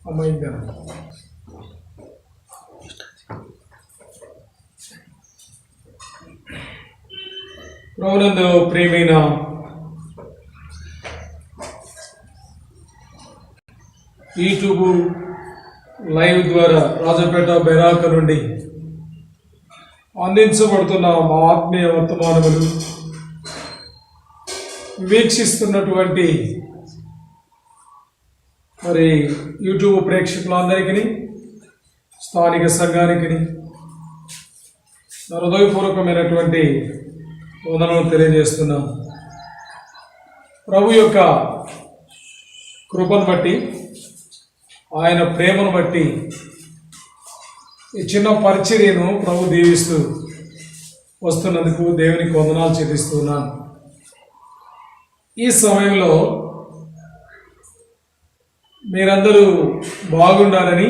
అమ్మాయిగా ప్రభునందు ప్రియమైన యూట్యూబ్ లైవ్ ద్వారా రాజపేట బెరాక నుండి అందించబడుతున్న మా ఆత్మీయ వర్తమానములు వీక్షిస్తున్నటువంటి మరి యూట్యూబ్ ప్రేక్షకులందరికీ, స్థానిక సంఘానికి హృదయపూర్వకమైనటువంటి వందనలు తెలియజేస్తున్నాం. ప్రభు యొక్క కృపను బట్టి, ఆయన ప్రేమను బట్టి ఈ చిన్న పరిచర్యను ప్రభు దీవిస్తూ వస్తున్నందుకు దేవునికి వందనాలు చెల్లిస్తున్నాను. ఈ సమయంలో మీరందరూ బాగుండాలని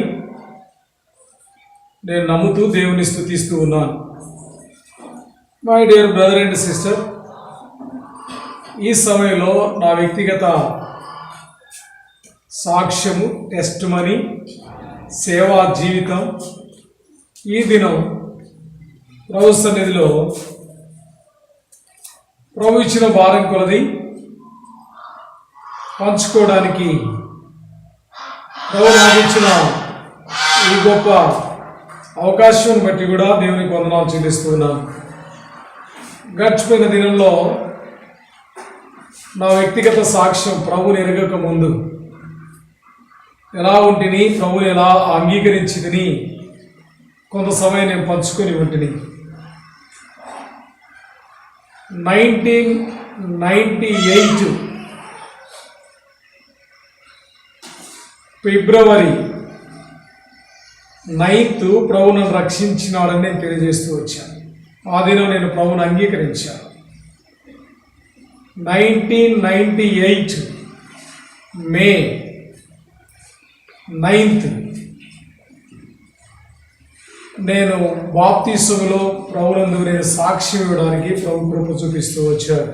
నేను నమ్ముతూ దేవుని స్తుతిస్తూ ఉన్నాను. My dear brother and sister, ఈ సమయంలో నా వ్యక్తిగత సాక్ష్యము, టెస్ట్ మనీ, సేవా జీవితం ఈ దినం ప్రభు సన్నిధిలో ప్రభు ఇచ్చిన భారం కొలది పంచుకోవడానికి ప్రభు నాకు ఇచ్చిన ఈ గొప్ప అవకాశం బట్టి కూడా దేవునికి వందనాలు చెల్లిస్తున్నాను. గడిచిపోయిన దినంలో నా వ్యక్తిగత సాక్ష్యం ప్రభుని ఎరగక ముందు ఎలా ఉంటిని, ప్రభుని ఎలా అంగీకరించితిని కొంత సమయం నేను పంచుకొని ఉంటిని. 1998 ఫిబ్రవరి 9th ప్రభు నన్ను రక్షించినాడని నేను తెలియజేస్తూ వచ్చాను. ఆ దినం నేను ప్రభుని అంగీకరించాను. 1998 మే 9th నేను బాప్తిసములో ప్రభునందు నేను సాక్ష్యం ఇవ్వడానికి ప్రభు కృప చూపిస్తూ వచ్చాను.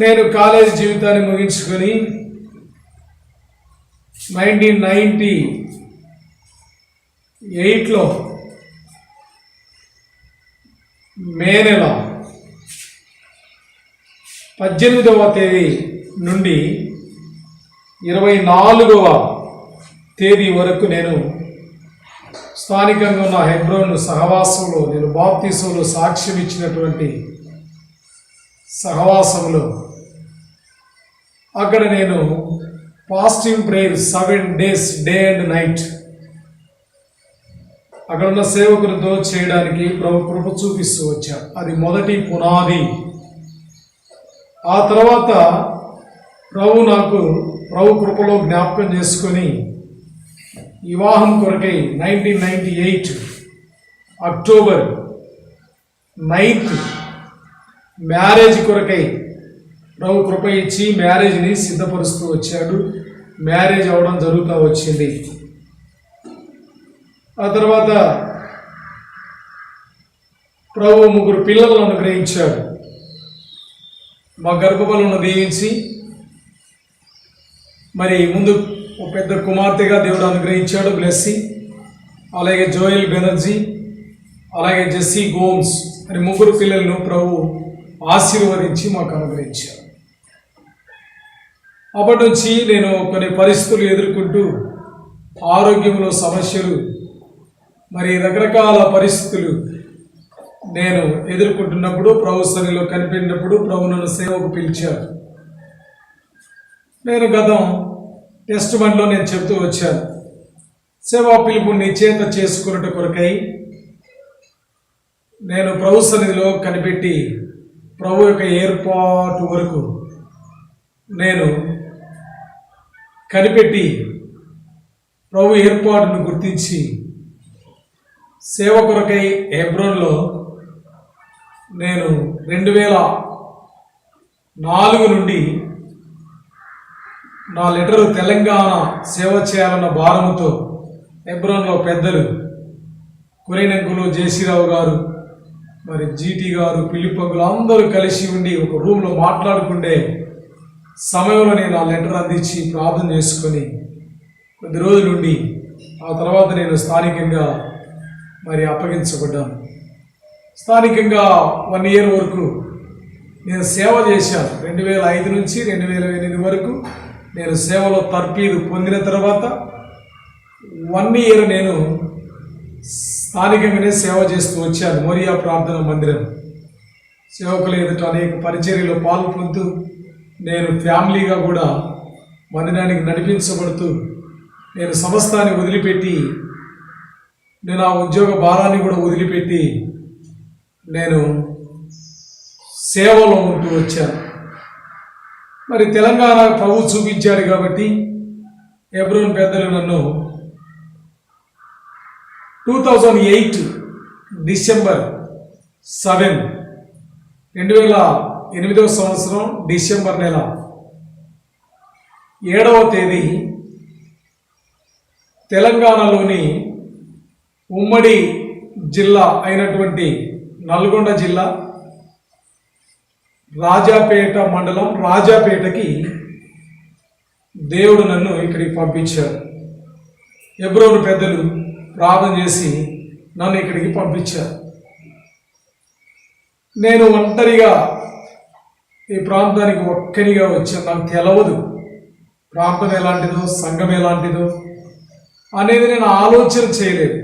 నేను కాలేజీ జీవితాన్ని ముగించుకొని 1998లో మే నెల 18వ తేదీ నుండి 24వ తేదీ వరకు నేను స్థానికంగా ఉన్న హెబ్రోన్ సహవాసంలో, నేను బాప్తిసంలో సాక్ష్యం ఇచ్చినటువంటి సహవాసంలో అక్కడ నేను fasting prayer 7 days day and night అక్కడ ఉన్న సేవకులతో చేయడానికి ప్రభు కృప చూపిస్తూ వచ్చాను. అది మొదటి పునాది. ఆ తర్వాత ప్రభు కృపలో జ్ఞాపకం చేసుకొని వివాహం కొరకై 1998 అక్టోబర్ 9th మ్యారేజ్ కొరకై ప్రభు కృప ఇచ్చి మ్యారేజ్ని సిద్ధపరుస్తూ వచ్చాడు. మ్యారేజ్ అవడం జరుగుతూ వచ్చింది. ఆ తర్వాత ప్రభు 3 పిల్లలను అనుగ్రహించాడు. మా గర్భఫలమును దీవించి మరి ముందు ఒక పెద్ద కుమార్తెగా దేవుడు అనుగ్రహించాడు, బ్లెస్సింగ్. అలాగే జోయల్ బెనర్జీ, అలాగే జెస్సీ గోమ్స్ అని 3 పిల్లలను ప్రభు ఆశీర్వదించి మాకు అనుగ్రహించాడు. అప్పటి నుంచి నేను కొన్ని పరిస్థితులు ఎదుర్కొంటూ, ఆరోగ్యంలో సమస్యలు, మరి రకరకాల పరిస్థితులు నేను ఎదుర్కొంటున్నప్పుడు ప్రభు సన్నిధిలో కనిపించినప్పుడు ప్రభు నన్ను సేవకు పిలిచాడు. నేను గతం టెస్ట్ మనిలో నేను చెప్తూ వచ్చాను, సేవా పిలుపు నీ చేత చేసుకున్నట్టు కొరకై నేను ప్రభు సన్నిధిలో కనిపెట్టి ప్రభు యొక్క ఏర్పాటు వరకు నేను కనిపెట్టి ప్రభు ఏర్పాటును గుర్తించి సేవ కొరకై హెబ్రోన్లో నేను 2004 నుండి నా లెటరు తెలంగాణ సేవ చేయాలన్న భారముతో హెబ్రోన్లో పెద్దలు కొరేనంకులు జేసీరావు గారు, మరి జీటీ గారు, పిలిపంగులు అందరూ కలిసి ఉండి ఒక రూమ్లో మాట్లాడుకుంటే సమయంలో నేను ఆ లెటర్ అందించి ప్రార్థన చేసుకొని కొద్ది రోజులుండి ఆ తర్వాత నేను స్థానికంగా మరి అప్పగించబడ్డాను. స్థానికంగా 1 year వరకు నేను సేవ చేశాను. 2005 నుంచి 2008 వరకు నేను సేవలో తర్ఫీదు పొందిన తర్వాత 1 year నేను స్థానికంగానే సేవ చేస్తూ వచ్చాను. మోరియా ప్రార్థన మందిరం సేవకుల ఎదుట అనేక పరిచర్యలో పాల్పొందుతూ నేను ఫ్యామిలీగా కూడా మందిరానికి నడిపించబడుతూ నేను సమస్తాన్ని వదిలిపెట్టి నేను ఆ ఉద్యోగ భారాన్ని కూడా వదిలిపెట్టి నేను సేవలో ఉంటూ వచ్చాను. మరి తెలంగాణ ప్రభు చూపించాడు కాబట్టి హెబ్రోన్ పెద్దలు నన్ను 2008 December 7, 2008 సంవత్సరం డిసెంబర్ నెల 7వ తేదీ తెలంగాణలోని ఉమ్మడి జిల్లా అయినటువంటి నల్గొండ జిల్లా రాజాపేట మండలం రాజాపేటకి దేవుడు నన్ను ఇక్కడికి పంపించాడు. హెబ్రోను పెద్దలు ప్రార్థన చేసి నన్ను ఇక్కడికి పంపించారు. నేను ఒంటరిగా ఈ ప్రాంతానికి ఒక్కనిగా వచ్చాను. నాకు తెలవదు ప్రాంతం ఎలాంటిదో సంఘం ఎలాంటిదో అనేది నేను ఆలోచన చేయలేదు.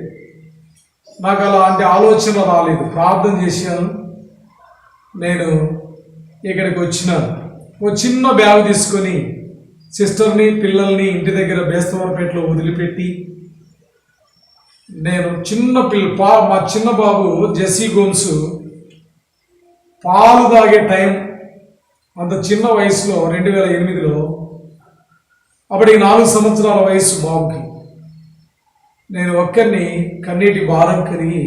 నాకు అలాంటి ఆలోచన రాలేదు. ప్రార్థన చేశాను. నేను ఇక్కడికి వచ్చినాను. ఓ చిన్న బ్యాగ్ తీసుకొని సిస్టర్ని పిల్లల్ని ఇంటి దగ్గర బేస్తవారపేటలో వదిలిపెట్టి నేను మా చిన్న బాబు జెస్సీ గోమ్స్ పాలు తాగే టైం అంత చిన్న వయసులో 2008లో అప్పటికి 4 సంవత్సరాల వయసు బాబుకి నేను ఒక్కరిని కన్నీటి భారం కలిగి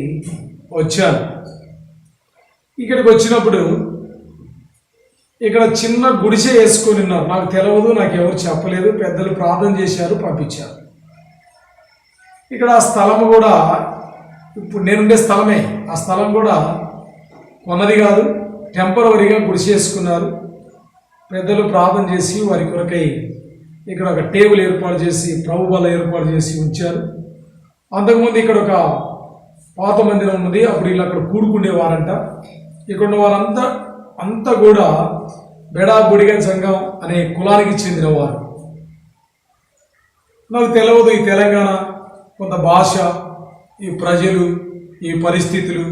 వచ్చాను. ఇక్కడికి వచ్చినప్పుడు ఇక్కడ చిన్న గుడిసె వేసుకొని ఉన్నారు. నాకు తెలియదు, నాకు ఎవరు చెప్పలేదు. పెద్దలు ప్రార్థన చేశారు, పంపించారు. ఇక్కడ ఆ స్థలం కూడా ఇప్పుడు నేనుండే స్థలమే. ఆ స్థలం కూడా కొన్నది కాదు, టెంపరవరీగా గుడిసె వేసుకున్నారు. పెద్దలు ప్రార్థన చేసి వారి కొరకై ఇక్కడ ఒక టేబుల్ ఏర్పాటు చేసి ప్రభు బల్ల ఏర్పాటు చేసి ఉంచారు. అంతకుముందు ఇక్కడ ఒక పాత మందిరం ఉంది. అప్పుడు వీళ్ళు అక్కడ కూడుకునేవారంట. ఇక్కడ ఉన్న వారంతా కూడా బెడా బుడిగ సంఘం అనే కులానికి చెందినవారు. నాకు తెలియదు ఈ తెలంగాణ కొంత భాష, ఈ ప్రజలు, ఈ పరిస్థితులు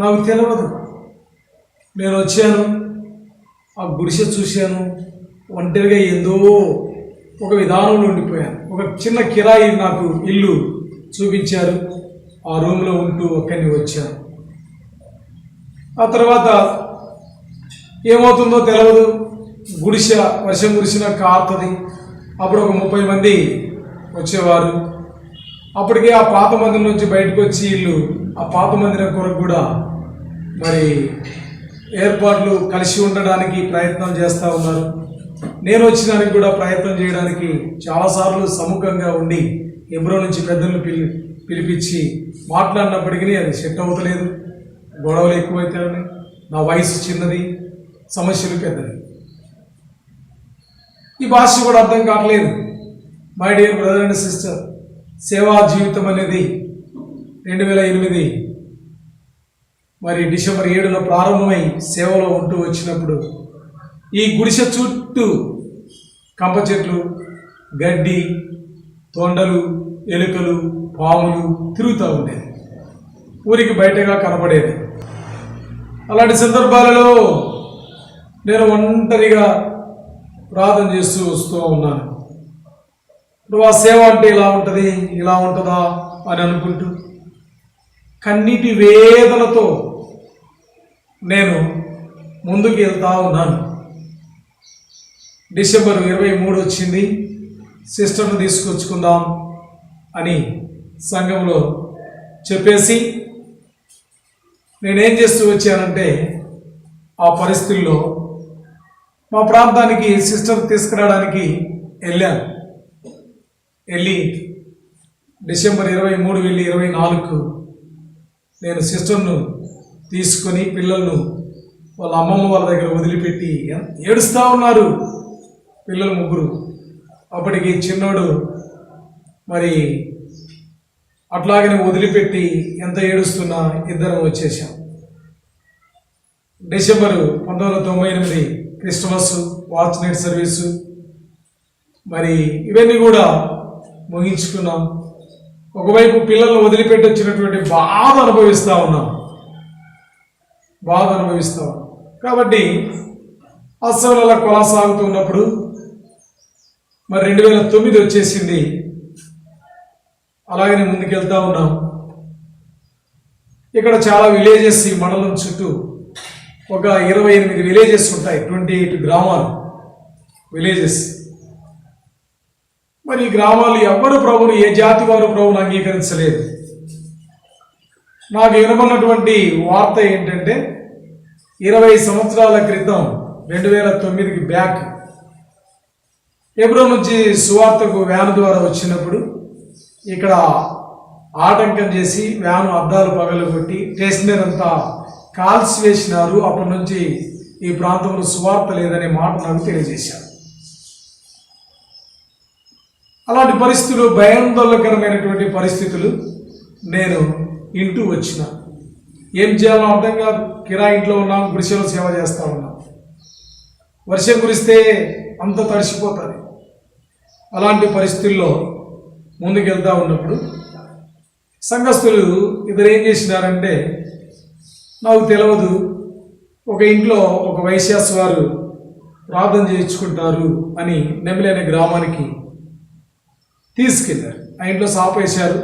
నాకు తెలియదు. నేను వచ్చాను, ఆ గుడిసె చూశాను. ఒంటరిగా ఏందో ఒక విధానంలో ఉండిపోయాను. ఒక చిన్న కిరాయి నాకు ఇల్లు చూపించారు. ఆ రూమ్లో ఉంటూ ఒక్కడిని వచ్చాను. ఆ తర్వాత ఏమవుతుందో తెలియదు. గుడిసె వర్షం కురిసినా కారుతుంది. అప్పుడు ఒక 30 మంది వచ్చేవారు. అప్పటికే ఆ పాత మందిరం నుంచి బయటకు వచ్చి వీళ్ళు ఆ పాత మందిరం కొరకు కూడా మరి ఏర్పాట్లు కలిసి ఉండడానికి ప్రయత్నం చేస్తూ ఉన్నారు. నేను వచ్చినానికి కూడా ప్రయత్నం చేయడానికి చాలాసార్లు సముఖంగా ఉండి హెబ్రోన్ నుంచి పెద్దలను పిలిపించి మాట్లాడినప్పటికీ అది సెట్ అవుతలేదు. గొడవలు ఎక్కువైతాయని, నా వయసు చిన్నది, సమస్యలు పెద్దది, ఈ భాష కూడా అర్థం కావట్లేదు. My dear brother and sister, సేవా జీవితం అనేది 2008 మరి డిసెంబర్ 7న ప్రారంభమై సేవలో ఉంటూ వచ్చినప్పుడు ఈ గుడిసె చుట్టూ కంప చెట్లు, గడ్డి, తొండలు, ఎలుకలు, పాములు తిరుగుతూ ఉండేది. ఊరికి బయటగా కనబడేది. అలాంటి సందర్భాలలో నేను ఒంటరిగా ప్రార్థన చేస్తూ వస్తూ ఉన్నాను. ఇప్పుడు ఆ సేవ అంటే ఇలా ఉంటుంది, ఇలా ఉంటుందా అని అనుకుంటూ కన్నీటి వేదనతో నేను ముందుకు వెళ్తా ఉన్నాను. డిసెంబర్ 23 వచ్చింది. సిస్టర్ను తీసుకొచ్చుకుందాం అని సంఘంలో చెప్పేసి నేనేం చేస్తూ వచ్చానంటే ఆ పరిస్థితుల్లో మా ప్రాంతానికి సిస్టర్ తీసుకురావడానికి వెళ్ళి డిసెంబర్ 23 వెళ్ళి 24కు నేను సిస్టర్ను తీసుకొని పిల్లలను వాళ్ళ అమ్మమ్మ వాళ్ళ దగ్గర వదిలిపెట్టి ఏడుస్తూ ఉన్నారు. పిల్లలు 3. అప్పటికి చిన్నోడు మరి అట్లాగనే వదిలిపెట్టి ఎంత ఏడుస్తున్నా ఇద్దరం వచ్చేసాం. December 1998 Christmas, watch night service మరి ఇవన్నీ కూడా ముగించుకున్నాం. ఒకవైపు పిల్లలను వదిలిపెట్టి వచ్చినటువంటి బాధ అనుభవిస్తూ ఉన్నాం. కాబట్టి అసలు అలా కొనసాగుతున్నప్పుడు మరి 2009 వచ్చేసింది. అలాగనే ముందుకెళ్తా ఉన్నాం. ఇక్కడ చాలా విలేజెస్, ఈ మండలం చుట్టూ ఒక 28 విలేజెస్ ఉంటాయి, 28 గ్రామాలు విలేజెస్. మరి ఈ గ్రామాలు ఎవరు ప్రభుని, ఏ జాతి వారు ప్రభుని అంగీకరించలేదు. నాకు వినబడినటువంటి వార్త ఏంటంటే 20 సంవత్సరాల క్రితం 2009కి బ్యాక్ హెబ్రోన్ నుంచి సువార్తకు వ్యాన్ ద్వారా వచ్చినప్పుడు ఇక్కడ ఆటంకం చేసి వ్యాను అద్దాలు పగలగొట్టి స్టేషనరీ అంతా కాల్చి వేసినారు. అప్పటి నుంచి ఈ ప్రాంతంలో సువార్త లేదనే మాట నాకు తెలియజేశారు. అలాంటి పరిస్థితులు, భయాందోళనకరమైనటువంటి పరిస్థితులు నేను ఇంటూ వచ్చిన. ఏం చేయాలో అర్థం కాదు. కిరాయి ఇంట్లో ఉన్నాం, గుడిసెలో సేవ చేస్తూ ఉన్నాం. వర్షం కురిస్తే అంత తడిసిపోతుంది. అలాంటి పరిస్థితుల్లో ముందుకెళ్తా ఉన్నప్పుడు సంఘస్థులు ఇద్దరు ఏం చేసినారంటే, నాకు తెలియదు, ఒక ఇంట్లో ఒక వైశ్యాస్ వారు ప్రార్థన చేయించుకుంటారు అని నెమిలి అనే గ్రామానికి తీసుకెళ్ళారు. ఆ ఇంట్లో సాపేశారు.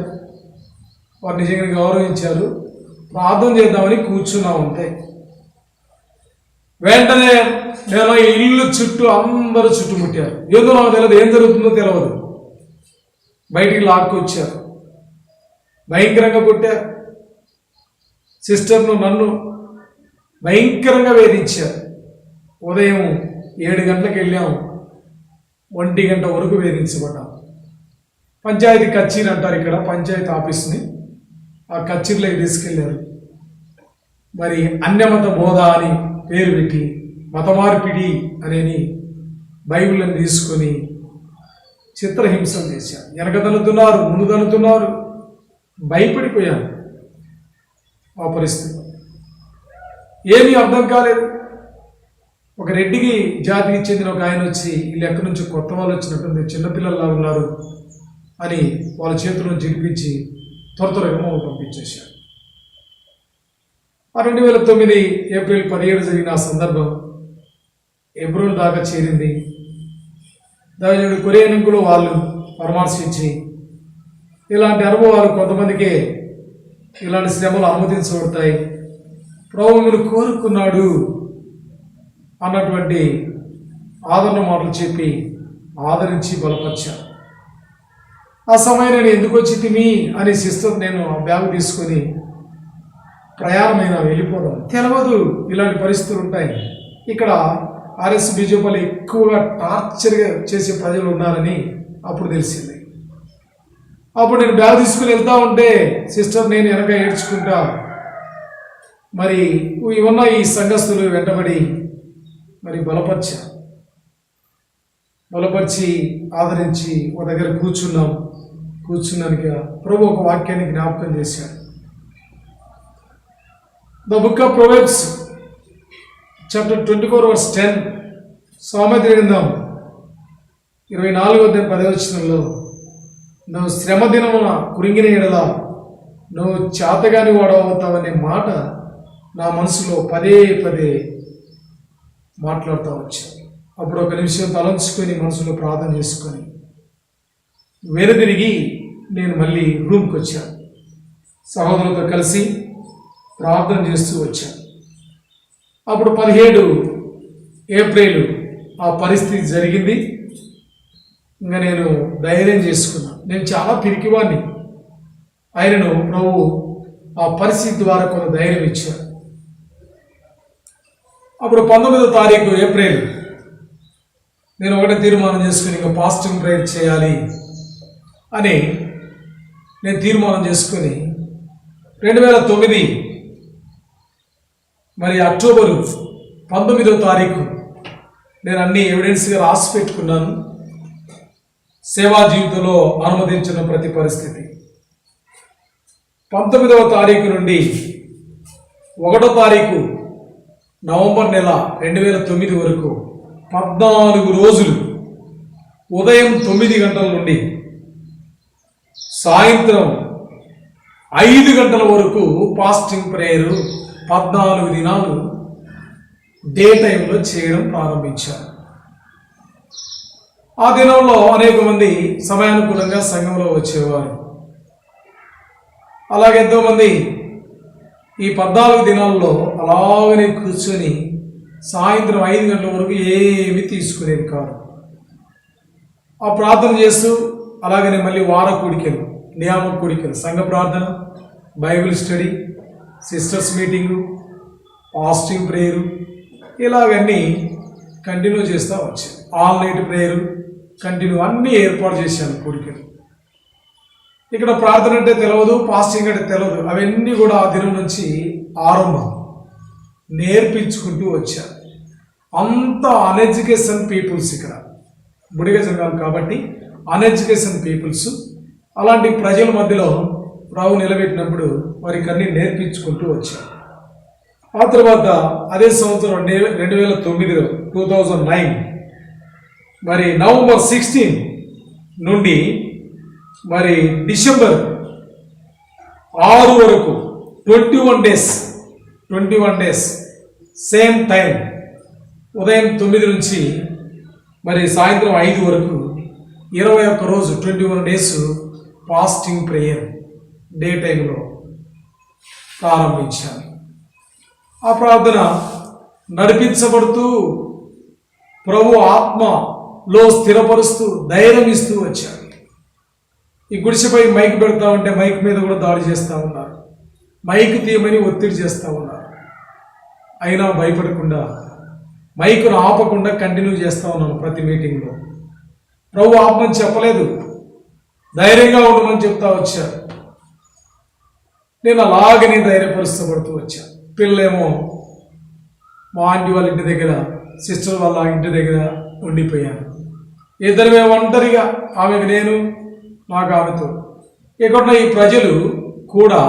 వారు నిజంగా గౌరవించారు. ప్రార్థన చేద్దామని కూర్చున్నా ఉంటాయి. వెంటనే నేను ఇల్లు చుట్టూ అందరూ చుట్టుముట్టారు. ఏదో నాకు తెలియదు, ఏం జరుగుతుందో తెలియదు. బయటికి లాక్కొచ్చారు, భయంకరంగా కొట్టారు. సిస్టర్ను, నన్ను భయంకరంగా వేధించారు. ఉదయం 7 గంటలకు వెళ్ళాం, 1 గంట వరకు వేధించబడ్డాం. పంచాయతీ కచేరీ అంటారు ఇక్కడ, పంచాయతీ ఆఫీస్ని. ఆ కచేరీలోకి తీసుకెళ్లారు. మరి అన్యమత బోధ అని పేరు పెట్టి మత మార్పిడి అనేది బైబిల్ని తీసుకొని చిత్రహింసం చేశారు. వెనక తన్నుతున్నారు, ముందు తన్నుతున్నారు. భయపడిపోయాను ఆ పరిస్థితి. ఏమీ అర్థం కాలేదు. ఒక రెడ్డికి జాతికి చెందిన ఒక ఆయన వచ్చి, వీళ్ళు ఎక్కడి నుంచి కొత్త వాళ్ళు వచ్చినట్టుంది, చిన్నపిల్లల్లా ఉన్నారు అని వాళ్ళ చేతులను జిడిపించి త్వరగా పంపించేశారు. ఆ 2009 ఏప్రిల్ 17 జరిగిన ఆ సందర్భం హెబ్రోన్ దాకా చేరింది. దాని కొరియనుకులు వాళ్ళు పరామర్శించి, ఇలాంటి అనుభవాలు కొంతమందికే, ఇలాంటి శ్రమలు అనుమతించబడతాయి, ప్రభువు మీరు కోరుకున్నాడు అన్నటువంటి ఆదరణ మాటలు చెప్పి ఆదరించి బలపరిచారు. ఆ సమయం నేను ఎందుకు వచ్చి తిని అని సిస్టర్, నేను ఆ బ్యాగ్ తీసుకొని ప్రయాణమైన వెళ్ళిపోవడం తెలవదు. ఇలాంటి పరిస్థితులు ఉంటాయి. ఇక్కడ ఆర్ఎస్ బీజేపీలో ఎక్కువగా టార్చర్గా చేసే ప్రజలు ఉన్నారని అప్పుడు తెలిసింది. అప్పుడు నేను బ్యాగ్ తీసుకుని వెళ్తా ఉంటే సిస్టర్, నేను వెనక ఏడ్చుకుంటా, మరి ఉన్న ఈ సంఘస్థులు వెంటబడి మరి బలపరిచి ఆదరించి ఒక దగ్గర కూర్చున్నానికి ప్రభు ఒక వాక్యాన్ని జ్ఞాపకం చేశాడు. The book of proverbs chapter 24:10, సామెత గ్రంథం 24:10 నువ్వు శ్రమ దినమున కురింగిన ఎడల నువ్వు చేతగాని వాడవుతావనే మాట నా మనసులో పదే మాట్లాడుతూ వచ్చాను. అప్పుడు ఒక నిమిషం తలంచుకొని మనసులో ప్రార్థన చేసుకొని వెనుదిరిగి నేను మళ్ళీ రూమ్కి వచ్చాను. సహోదరులతో కలిసి ప్రార్థన చేస్తూ వచ్చాను. అప్పుడు 17 ఏప్రిల్ ఆ పరిస్థితి జరిగింది. ఇంకా నేను ధైర్యం చేసుకున్నాను. నేను చాలా పిరికివాడిని. ఆయనను ప్రభు ఆ పరిస్థితి ద్వారా కొంత ధైర్యం ఇచ్చారు. అప్పుడు 19వ తారీఖు ఏప్రిల్ నేను ఒకటే తీర్మానం చేసుకుని, ఇంకా ఫాస్టింగ్ ప్రేయర్ చేయాలి అని నేను తీర్మానం చేసుకుని 2009 మరి అక్టోబరు 19వ తారీఖు నేను అన్ని ఎవిడెన్స్గా రాసి పెట్టుకున్నాను. సేవా జీవితంలో అనుమతించిన ప్రతి పరిస్థితి 19వ తారీఖు నుండి 1వ తారీఖు నవంబర్ నెల 2009 వరకు 14 రోజులు ఉదయం 9 గంటల నుండి సాయంత్రం 5 గంటల వరకు ఫాస్టింగ్ ప్రేయర్ 14 దినాలు డే టైంలో చేయడం ప్రారంభించారు. ఆ దినంలో అనేక మంది సమయానుకూలంగా సంఘంలో వచ్చేవారు. అలాగే ఎంతోమంది ఈ 14 దినాల్లో అలాగనే కూర్చొని సాయంత్రం 5 గంటల వరకు ఏమీ తీసుకునేది కాదు. ఆ ప్రార్థన చేస్తూ అలాగనే మళ్ళీ వార కూడికలు, నియామక కూడికలు, సంఘ ప్రార్థన, Bible study, sisters meeting, fasting prayer ఇలాగన్నీ కంటిన్యూ చేస్తూ వచ్చాను. ఆల్ నైట్ ప్రేయరు కంటిన్యూ అన్నీ ఏర్పాటు చేశాను కూడికలు. ఇక్కడ ప్రార్థన అంటే తెలియదు, ఫాస్టింగ్ అంటే తెలియదు. అవన్నీ కూడా ఆ దినం నుంచి ఆరంభం నేర్పించుకుంటూ వచ్చారు. అంత అన్ఎడ్యుకేషన్ పీపుల్స్ ఇక్కడ బుడిగ సంఘాలు కాబట్టి అన్ఎడ్యుకేషన్ పీపుల్స్. అలాంటి ప్రజల మధ్యలో ప్రభు నిలబెట్టినప్పుడు వారికి అన్ని నేర్పించుకుంటూ వచ్చారు. ఆ తర్వాత అదే సంవత్సరం 2009 మరి నవంబర్ 16 నుండి మరి డిసెంబర్ 6 వరకు 21 డేస్ సేమ్ టైం ఉదయం 9 నుంచి మరి సాయంత్రం 5 వరకు 21 రోజు 21 డేస్ ఫాస్టింగ్ ప్రేయర్ డే టైంలో ప్రారంభించాను. ఆ ప్రార్థన నడిపించబడుతూ ప్రభు ఆత్మలో స్థిరపరుస్తూ ధైర్యం ఇస్తూ వచ్చాడు. ఈ గుడిసెపై మైక్ పెడతా ఉంటే మైక్ మీద కూడా దాడి చేస్తూ ఉన్నారు. మైక్ తీయమని ఒత్తిడి చేస్తూ ఉన్నారు. అయినా భయపడకుండా మైకును ఆపకుండా కంటిన్యూ చేస్తూ ఉన్నాను ప్రతి మీటింగ్లో. ప్రభు ఆపమని చెప్పలేదు, ధైర్యంగా ఉండమని చెప్తా వచ్చారు. నేను అలాగనే ధైర్యపరుస్తబడుతూ వచ్చాను. పిల్లలేమో మా ఆంటీ వాళ్ళ ఇంటి దగ్గర, సిస్టర్ వాళ్ళ ఇంటి దగ్గర ఉండిపోయాను. ఇద్దరమే ఒంటరిగా, ఆమెకు నేను, నాకు ఆమెతో. ఇక్కడ ఈ ప్రజలు కూడా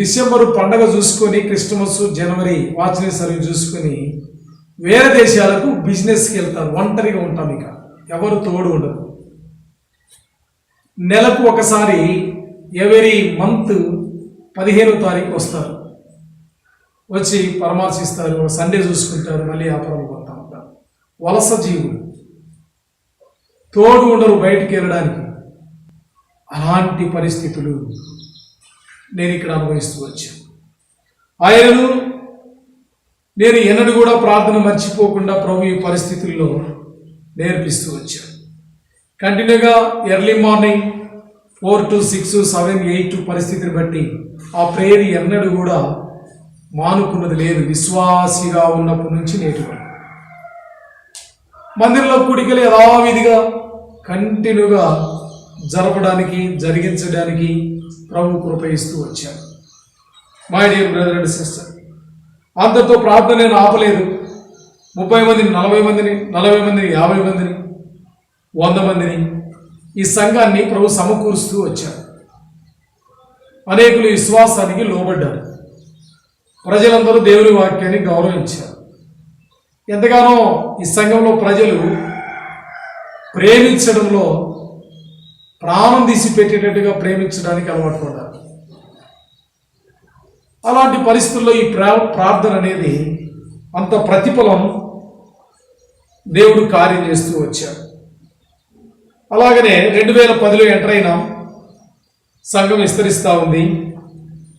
డిసెంబర్ పండగ చూసుకొని, క్రిస్టమస్, జనవరి వాచనీ సర్వీస్ చూసుకొని వేరే దేశాలకు బిజినెస్కి వెళ్తారు. ఒంటరిగా ఉంటాం, ఇక ఎవరు తోడు ఉండదు. నెలకు ఒకసారి ఎవరీ మంత్ 15వ తారీఖు వస్తారు. వచ్చి పరామర్శిస్తారు, సండే చూసుకుంటారు, మళ్ళీ వ్యాపారం పోతా ఉంటారు. వలస జీవులు, తోడు ఉండరు బయటికి వెళ్ళడానికి. అలాంటి పరిస్థితులు నేను ఇక్కడ అనుభవిస్తూ వచ్చాను. ఆయనను నేను ఎన్నడూ కూడా ప్రార్థన మర్చిపోకుండా ప్రభు ఈ పరిస్థితుల్లో నేర్పిస్తూ వచ్చాను. కంటిన్యూగా ఎర్లీ మార్నింగ్ 4 to 6, 7, 8 పరిస్థితిని బట్టి ఆ ప్రేయర్ ఎన్నడూ కూడా మానుకున్నది లేదు. విశ్వాసిగా ఉన్నప్పటి నుంచి నేటి వరకు మందిరంలో కూడికలు యథావిధిగా కంటిన్యూగా జరిగించడానికి ప్రభు కృప ఇస్తూ వచ్చాడు. My dear brother and sister, అంతటితో ప్రార్థన నేను ఆపలేదు. 30 మందిని, 40 మందిని, 40 మందిని, 50 మందిని, 100 మందిని ఈ సంఘాన్ని ప్రభు సమకూరుస్తూ వచ్చాడు. అనేకులు విశ్వాసానికి లోబడ్డారు. ప్రజలందరూ దేవుని వాక్యాన్ని గౌరవించారు. ఎంతగానో ఈ సంఘంలో ప్రజలు ప్రేమించడంలో ప్రాణం తీసి పెట్టేటట్టుగా ప్రేమించడానికి అలవాటు పడ్డారు. అలాంటి పరిస్థితుల్లో ఈ ప్రార్థన అనేది అంత ప్రతిఫలం దేవుడు కార్యం చేస్తూ వచ్చాడు. అలాగనే 2010లో ఎంటర్ అయినాం. సంఘం విస్తరిస్తూ ఉంది.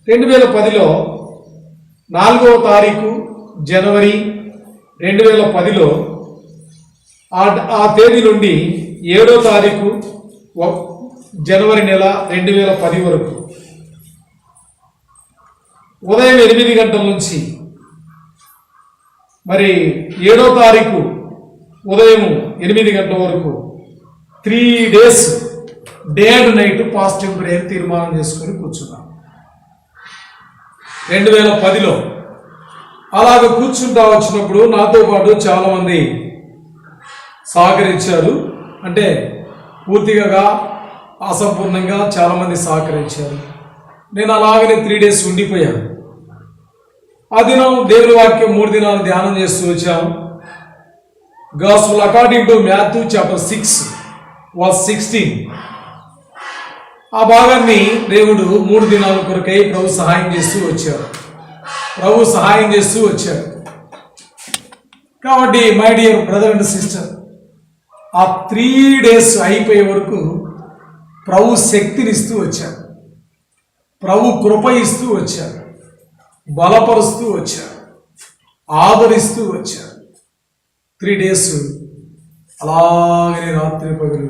2010లో 4వ తారీఖు జనవరి 2010లో ఆ తేదీ నుండి 7వ తారీఖు జనవరి నెల 2010 వరకు ఉదయం 8 గంటల నుంచి మరి 7వ తారీఖు ఉదయం 8 గంటల వరకు 3 days day and night fasting prayer తీర్మానం చేసుకొని కూర్చున్నాం. 2010లో అలాగ కూర్చుంటా వచ్చినప్పుడు నాతో పాటు చాలామంది సహకరించారు. అంటే పూర్తిగా అసంపూర్ణంగా చాలామంది సహకరించారు. నేను అలాగనే 3 days ఉండిపోయాను. ఆ దినం దేవుని వాక్యం 3 దినాలు ధ్యానం చేస్తూ వచ్చాము. Gospel according to Matthew chapter 6 verse 16. ఆ భాగాన్ని దేవుడు 3 దినాల కొరకై ప్రభు సహాయం చేస్తూ వచ్చారు. కాబట్టి my dear brother and sister, ఆ 3 days అయిపోయే వరకు ప్రభు శక్తినిస్తూ వచ్చారు, ప్రభు కృప ఇస్తూ వచ్చారు, బలపరుస్తూ వచ్చారు, ఆదరిస్తూ వచ్చారు. 3 days అలాగనే రాత్రి పగలు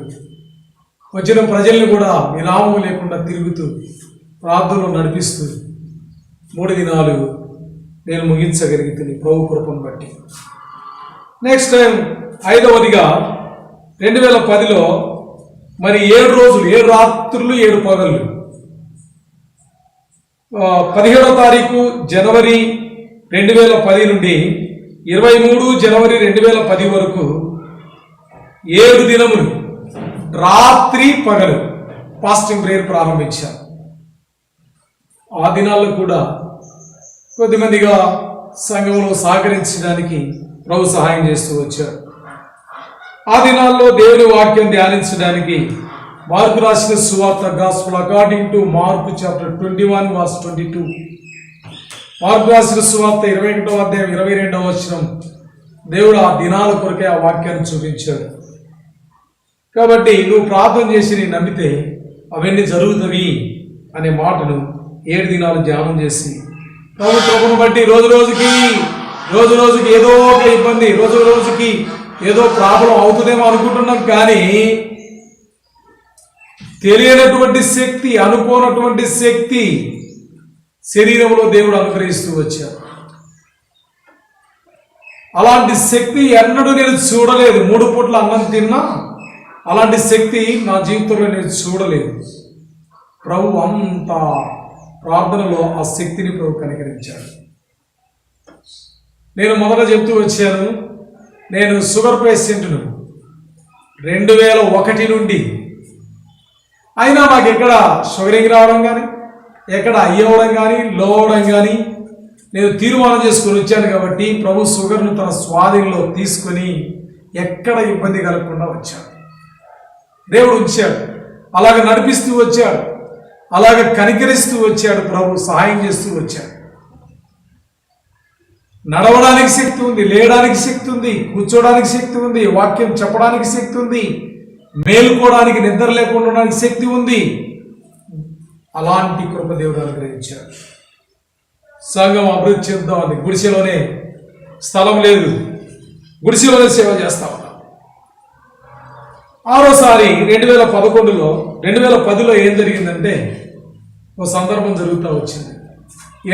వచ్చిన ప్రజల్ని కూడా విరామం లేకుండా తిరుగుతూ ప్రార్థనలు నడిపిస్తూ 3 దినాలు నేను ముగించగలిగితే ప్రభు కృపను బట్టి. నెక్స్ట్ టైం 5వదిగా 2010లో మరి 7 రోజులు 7 రాత్రులు 7 పగళ్ళు 17వ తారీఖు జనవరి 2010 నుండి 23 జనవరి 2010 వరకు 7 దినములు రాత్రి పగలు ఫాస్టింగ్ ప్రేయర్ ప్రారంభించాను. ఆ దినాల్లో కూడా కొద్దిమందిగా సంఘంలో సహకరించడానికి ప్రభు సహాయం చేస్తూ వచ్చారు. ఆ దినాల్లో దేవుని వాక్యం ధ్యానించడానికి మార్కు రాసిన సువార్త gospel according to mark chapter 21 verse 22. Mark రాసిన సువార్త 21వ అధ్యాయం 22వ వచనం. దేవుడు ఆ దినాల కొరకే ఆ వాక్యాన్ని చూపించాడు. కాబట్టి నువ్వు ప్రార్థన చేసి నీ నమ్మితే అవన్నీ జరుగుతాయి అనే మాటను 7 దినాలు ధ్యానం చేసి ప్రభు కృపను బట్టి రోజు రోజుకి ఏదో ఒక ఇబ్బంది, రోజు రోజుకి ఏదో ప్రాబ్లం అవుతుందేమో అనుకుంటున్నాం. కానీ తెలియనటువంటి శక్తి, అనుకోనటువంటి శక్తి శరీరంలో దేవుడు అనుగ్రహిస్తూ వచ్చారు. అలాంటి శక్తి ఎన్నడూ నేను చూడలేదు. 3 పూట్ల అన్నం తిన్నా అలాంటి శక్తి నా జీవితంలో నేను చూడలేదు. ప్రభు అంత ప్రార్థనలో ఆ శక్తిని ప్రభు కనికరించాడు. నేను మొదట చెప్తూ వచ్చాను, నేను షుగర్ పేషెంట్ను 2001 నుండి. అయినా నాకు ఎక్కడ షుగరింగ్ రావడం కానీ, ఎక్కడ అయ్యవడం కానీ, లో అవడం కానీ నేను తీర్మానం చేసుకొని వచ్చాను. కాబట్టి ప్రభు షుగర్ను తన స్వాధీనంలో తీసుకొని ఎక్కడ ఇబ్బంది కలగకుండా వచ్చాడు. దేవుడు ఉంచాడు, అలాగ నడిపిస్తూ వచ్చాడు, అలాగ కనికరిస్తూ వచ్చాడు. ప్రభు సహాయం చేస్తూ వచ్చాడు. నడవడానికి శక్తి ఉంది, లేయడానికి శక్తి ఉంది, కూర్చోడానికి శక్తి ఉంది, వాక్యం చెప్పడానికి శక్తి ఉంది, మేలుకోవడానికి, నిద్ర లేకుండా ఉండడానికి శక్తి ఉంది. అలాంటి కృప దేవుడు అనుగ్రహించాడు. సంఘం అభివృద్ధి చెందుతామని గుడిసెలోనే స్థలం లేదు, గుడిసెలోనే సేవ చేస్తా ఉన్నాం. 6వసారి 2010లో ఏం జరిగిందంటే, ఒక సందర్భం జరుగుతూ వచ్చింది.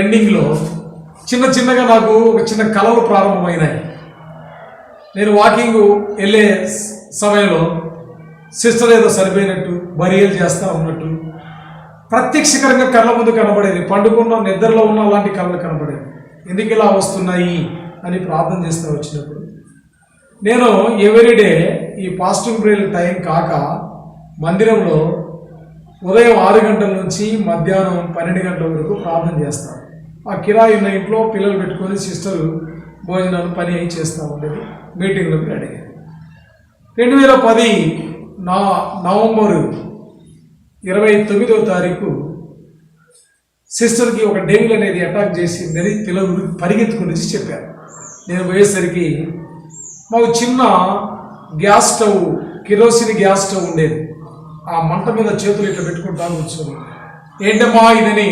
ఎండింగ్లో చిన్నగా నాకు ఒక చిన్న కళలు ప్రారంభమైనాయి. నేను వాకింగ్ వెళ్ళే సమయంలో సిస్టర్ ఏదో సరిపోయినట్టు, బరియలు చేస్తూ ఉన్నట్టు ప్రత్యక్షకరంగా కళ్ళ ముందు కనబడేది. పండుకున్న నిద్రలో ఉన్న అలాంటి కళలు కనబడేది. ఎందుకు ఇలా వస్తున్నాయి అని ప్రార్థన చేస్తూ వచ్చినప్పుడు నేను ఎవ్రీడే ఈ ఫాస్టింగ్ ప్రేయర్ టైం కాక మందిరంలో ఉదయం 6 గంటల నుంచి మధ్యాహ్నం 12 గంటల వరకు ప్రార్థన చేస్తాను. ఆ కిరాయి ఉన్న ఇంట్లో పిల్లలు పెట్టుకొని సిస్టరు భోజనాలు పని అయి చేస్తూ ఉండేది. మీటింగ్లోకి రెడీ. 2010 నవంబరు 29వ తారీఖు సిస్టర్కి ఒక డెవిల్ అనేది అటాక్ చేసి పిల్లలు పరిగెత్తుకుని వచ్చి చెప్పారు. నేను పోయేసరికి మాకు చిన్న gas stove, kerosene gas stove ఉండేది. ఆ మంట మీద చేతులు ఇట్లా పెట్టుకుంటా కూర్చొని, ఏంటమ్మా ఇదని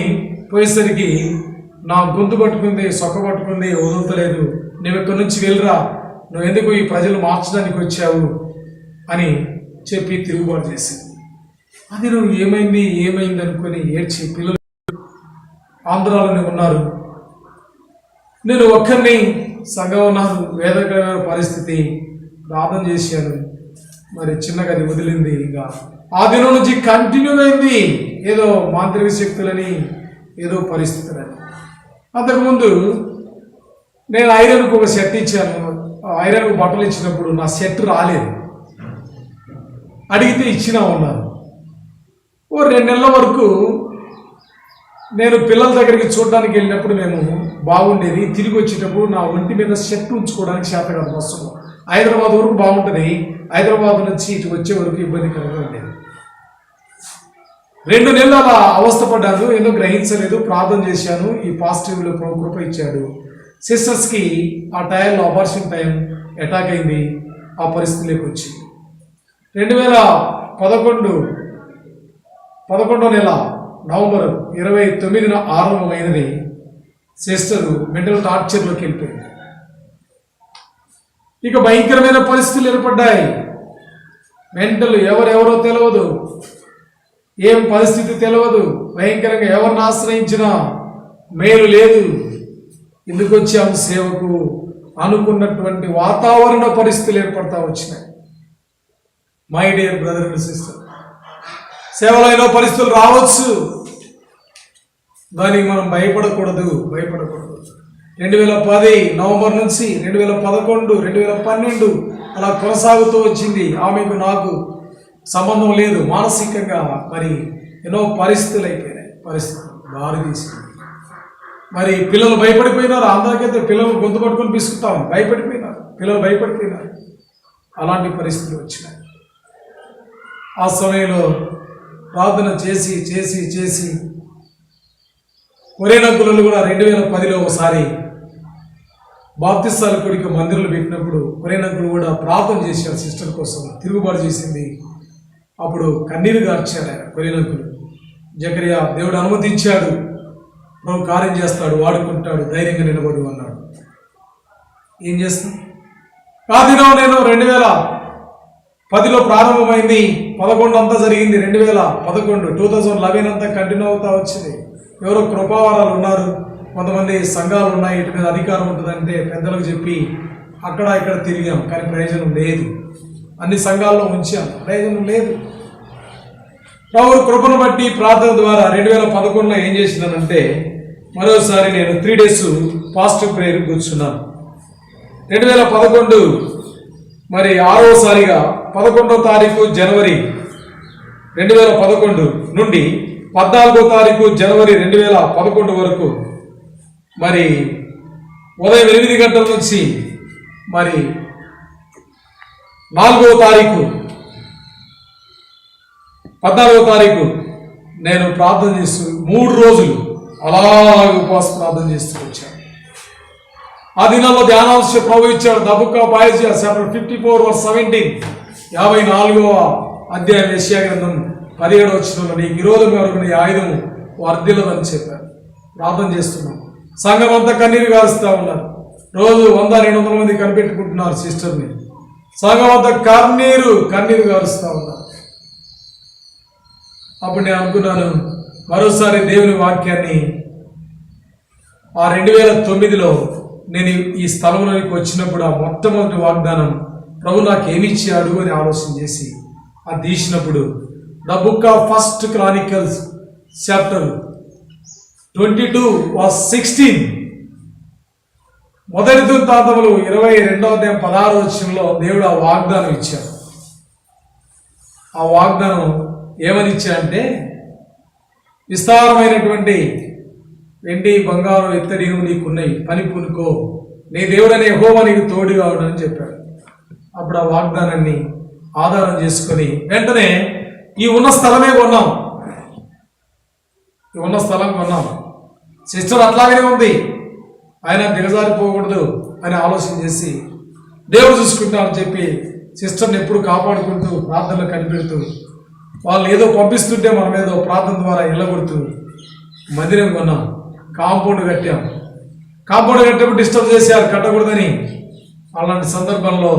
పోయేసరికి నా గొంతు పట్టుకుంది, సొక్క పట్టుకుంది, వదులుతలేదు. నువ్వు ఇక్కడి నుంచి వెళ్ళరా, నువ్వు ఎందుకు ఈ ప్రజలు మార్చడానికి వచ్చావు అని చెప్పి తిరుగుబాటు చేసింది. అది నువ్వు ఏమైంది అనుకొని ఏడ్చి పిల్లలు ఆంధ్రాలోనే ఉన్నారు, నేను ఒక్కరిని సంఘం ఉన్నాను, వేదకరమైన పరిస్థితి. ప్రార్థన చేశాను, మరి చిన్నగా అది వదిలింది. ఇంకా ఆ దినం నుంచి కంటిన్యూ అయింది ఏదో మాంత్రిక శక్తులని, ఏదో పరిస్థితులని. అంతకుముందు నేను ఐరన్కు ఒక షర్ట్ ఇచ్చాను. ఐరన్కు బట్టలు ఇచ్చినప్పుడు నా షర్ట్ రాలేదు. అడిగితే ఇచ్చినా ఉన్నారు. ఓ 2 నెలల వరకు నేను పిల్లల దగ్గరికి చూడడానికి వెళ్ళినప్పుడు మేము బాగుండేది. తిరిగి వచ్చేటప్పుడు నా ఒంటి మీద షర్ట్ ఉంచుకోవడానికి చేత కాదు. బస్సులో హైదరాబాద్ వరకు బాగుంటుంది, హైదరాబాద్ నుంచి ఇటు వచ్చే వరకు ఇబ్బందికరంగా ఉండేది. 2 నెలలు అలా అవస్థపడ్డాను. ఏదో గ్రహించలేదు, ప్రార్థన చేశాను. ఈ పాజిటివ్లో కృప ఇచ్చాడు. సిస్టర్స్కి ఆ టైంలో అబార్షన్ టైం అటాక్ అయింది. ఆ పరిస్థితిలోకి వచ్చింది. 2011 నెల నవంబర్ 29న ఆరంభమైనది. సిస్టరు మెంటల్ టార్చర్లోకి వెళ్ళిపోయింది. ఇక భయంకరమైన పరిస్థితులు ఏర్పడ్డాయి. మెంటల్ ఎవరెవరో తెలియదు, ఏం పరిస్థితి తెలియదు. భయంకరంగా ఎవరిని ఆశ్రయించినా మేలు లేదు. ఎందుకు వచ్చాము సేవకు అనుకున్నటువంటి వాతావరణ పరిస్థితులు ఏర్పడతా వచ్చినాయి. My dear brother and sister, సేవలో ఎన్నో పరిస్థితులు రావచ్చు. దానికి మనం భయపడకూడదు. 2010 నవంబర్ నుంచి 2011, 2012 అలా కొనసాగుతూ వచ్చింది. ఆమెకు నాకు సంబంధం లేదు. మానసికంగా మరి ఎన్నో పరిస్థితులు అయిపోయినాయి. పరిస్థితులు దారి తీసింది. మరి పిల్లలు భయపడిపోయినారు. అందరికైతే పిల్లలు గొంతు పట్టుకొని పిసుకుతాం. పిల్లలు భయపడిపోయినారు. అలాంటి పరిస్థితులు వచ్చినాయి. ఆ సమయంలో ప్రార్థన చేసి కొరేనకులు కూడా 2010లో ఒకసారి బాప్తిస్తాల కొడుకు మందిరంలో పెట్టినప్పుడు కొరేనకులు కూడా ప్రార్థన చేశారు సిస్టర్ కోసం. తిరుగుబాటు చేసింది. అప్పుడు కన్నీరు గార్చాడు ఆయన కొరేనకులు. జకరియా దేవుడు అనుమతించాడు, ప్రభు కార్యం చేస్తాడు, వాడుకుంటాడు, ధైర్యంగా నిలబడు అన్నాడు. ఏం చేస్తాం? ఆ దినం నేను 2010లో ప్రారంభమైంది. 11 అంతా జరిగింది. 2011 అంతా కంటిన్యూ అవుతా వచ్చింది. ఎవరో కృపావరాలు ఉన్నారు, కొంతమంది సంఘాలు ఉన్నాయి, ఇటు మీద అధికారం ఉంటుందంటే పెద్దలకు చెప్పి అక్కడ ఇక్కడ తిరిగాం. కానీ ప్రయోజనం లేదు. అన్ని సంఘాల్లో ఉంచాం, ప్రయోజనం లేదు. ప్రభు కృపను బట్టి ప్రార్థన ద్వారా 2011లో ఏం చేసినానంటే మరోసారి నేను 3 days పాజిటివ్ ప్రేయర్ కూర్చున్నాను. 2011 మరి 6వసారిగా 11వ తారీఖు జనవరి 2011 నుండి 14వ తారీఖు జనవరి 2011 వరకు మరి ఉదయం 8 గంటల నుంచి మరి 4వ తారీఖు 14వ తారీఖు నేను ప్రార్థన చేస్తూ 3 రోజులు అలాగే ఉపవాస ప్రార్థన చేస్తూ వచ్చాను. ఆ దినాల్లో ధ్యానాంశ ప్రభు ఇచ్చాడు. The book of Isaiah chapter 54:17 54వ అధ్యాయం యెషయా గ్రంథం 17వ వచనంలో నీకు విరోధంగా నీ ఆయుధం వర్ధిల్లదని చెప్పారు. ప్రార్థన చేస్తున్నాం. సంఘం అంతా కన్నీరు కారుస్తూ ఉన్నారు. రోజు 100-200 మంది కనిపెట్టుకుంటున్నారు సిస్టర్ని. సంఘం అంతా కన్నీరు కారుస్తూ ఉన్నారు. అప్పుడు నేను అనుకున్నాను మరోసారి దేవుని వాక్యాన్ని ఆ 2009లో నేను ఈ స్థలంలోనికి వచ్చినప్పుడు ఆ మొట్టమొదటి వాగ్దానం ప్రభు నాకు ఏమి ఇచ్చాడు అని ఆలోచన చేసి అది తీసినప్పుడు the book of first Chronicles chapter 22:16 మొదటి వృత్తాంతములు 22వ అధ్యాయం 16వ వచనంలో దేవుడు ఆ వాగ్దానం ఇచ్చాడు. ఆ వాగ్దానం ఏమని ఇచ్చాడంటే విస్తారమైనటువంటి వెండి బంగారం ఇత్తడి నీకున్నాయి, పని పూనుకో, నీ దేవుడనే యెహోవా నీకు తోడుగా ఉండని చెప్పాడు. అప్పుడు ఆ వాగ్దానాన్ని ఆధారం చేసుకొని వెంటనే ఈ ఉన్న స్థలమే కొన్నాం. సిస్టర్ అట్లాగనే ఉంది, ఆయన దిగజారిపోకూడదు అని ఆలోచన చేసి దేవుడు చూసుకుంటామని చెప్పి సిస్టర్ని ఎప్పుడు కాపాడుకుంటూ ప్రార్థనలు కనిపెడుతూ వాళ్ళు ఏదో పంపిస్తుంటే మనం ఏదో ప్రార్థన ద్వారా వెళ్ళగొడుతూ మందిరం కొన్నాం. కాంపౌండ్ కట్టేప్పుడు డిస్టర్బ్ చేశారు, కట్టకూడదని. అలాంటి సందర్భంలో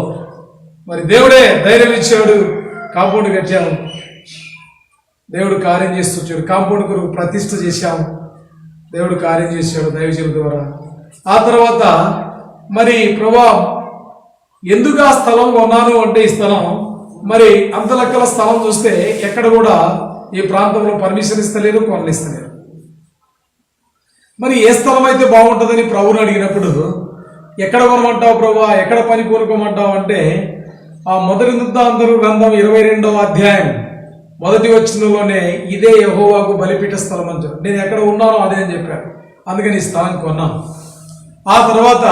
మరి దేవుడే ధైర్యం ఇచ్చాడు. కాంపౌండ్ కట్టాము. దేవుడు కార్యం చేస్తుంటాడు. కాంపౌండ్ కొరకు ప్రతిష్ఠ చేశాము. దేవుడు కార్యం చేశాడు దైవజనుల ద్వారా. ఆ తర్వాత మరి ప్రభా ఎందుకు ఆ స్థలం కొన్నాను అంటే ఈ స్థలం మరి అంత లెక్కల స్థలం చూస్తే ఎక్కడ కూడా ఈ ప్రాంతంలో పర్మిషన్ ఇస్తలేరు, కొనలిస్తలేరు. మరి ఏ స్థలం అయితే బాగుంటుందని ప్రభువుని అడిగినప్పుడు ఎక్కడ కొనమంటావు ప్రభువా, ఎక్కడ పని కోరుకోమంటావు అంటే ఆ మొదటి వృత్తాంతం గ్రంథం 22వ అధ్యాయం మొదటి వచనంలోనే ఇదే యెహోవాకు బలిపీఠ స్థలం అని చెప్పాను. నేను ఎక్కడ ఉన్నానో అదే అని చెప్పాను. అందుకని ఈ స్థలం కొన్నాను. ఆ తర్వాత